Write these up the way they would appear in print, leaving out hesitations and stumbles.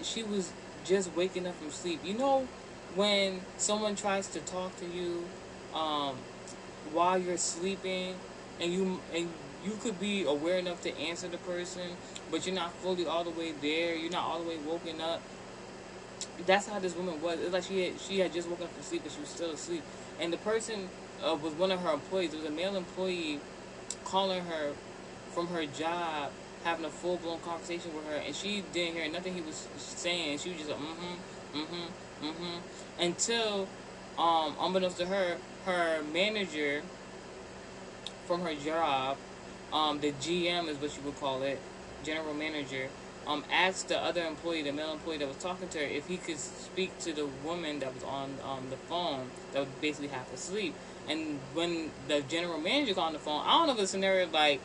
She was just waking up from sleep. You know, when someone tries to talk to you, um, while you're sleeping, and you could be aware enough to answer the person, but you're not fully all the way there. You're not all the way woken up. That's how this woman was. It's like she had just woken up from sleep, but she was still asleep. And the person was one of her employees. It was a male employee calling her from her job, having a full blown conversation with her, and she didn't hear nothing he was saying. She was just like, until, unbeknownst to her, her manager from her job, the GM is what you would call it, general manager, asked the other employee, the male employee that was talking to her, if he could speak to the woman that was on the phone that was basically half asleep. And when the general manager got on the phone, I don't know if the scenario like,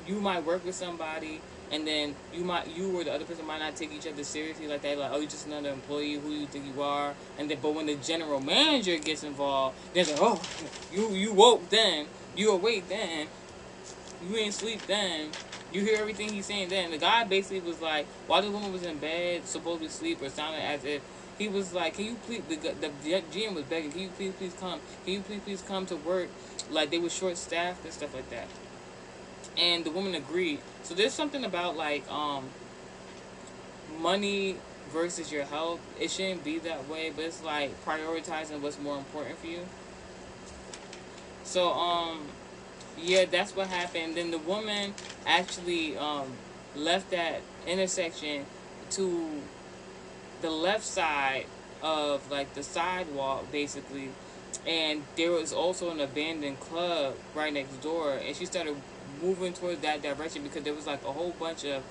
you might work with somebody, and then you or the other person might not take each other seriously like that, like, oh, you're just another employee, who do you think you are? And then, but when the general manager gets involved, they're like, oh, you woke then, you awake then, you ain't sleep then, you hear everything he's saying then. The guy basically was like, while the woman was in bed, supposedly asleep, or sounding as if, he was like, can you please, the GM was begging, can you please come, can you please come to work? Like, they were short staffed and stuff like that. And the woman agreed. So there's something about like, money versus your health. It shouldn't be that way, but it's like prioritizing what's more important for you. So yeah, that's what happened. Then the woman actually left that intersection to the left side of like the sidewalk basically, and there was also an abandoned club right next door, and she started moving towards that direction because there was like a whole bunch of,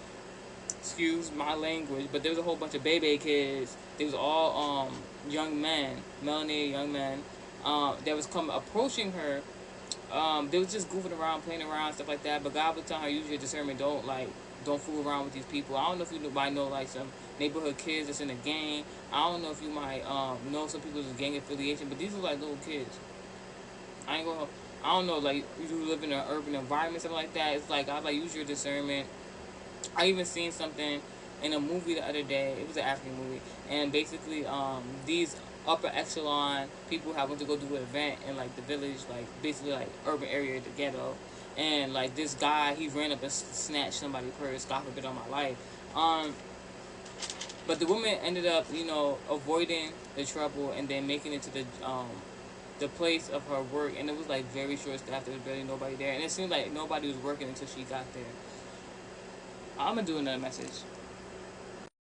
excuse my language, but there was a whole bunch of baby kids. They was all young men, melanated young men, that was come approaching her. They was just goofing around, playing around, stuff like that. But God was telling her, use your discernment. Don't fool around with these people. I don't know if you might know like some neighborhood kids that's in a gang. I don't know if you might know some people's gang affiliation, but these are like little kids. I ain't gonna. I don't know, like, you live in an urban environment, something like that. It's like, I like, use your discernment. I even seen something in a movie the other day. It was an African movie, and basically, these upper echelon people having to go do an event in like the village, like basically like urban area, the ghetto, and like this guy, he ran up and snatched somebody's purse. God forbid on my life. But the woman ended up, avoiding the trouble and then making it to the place of her work, and it was like very short staffed. There was barely nobody there, and it seemed like nobody was working until she got there. I'm gonna do another message.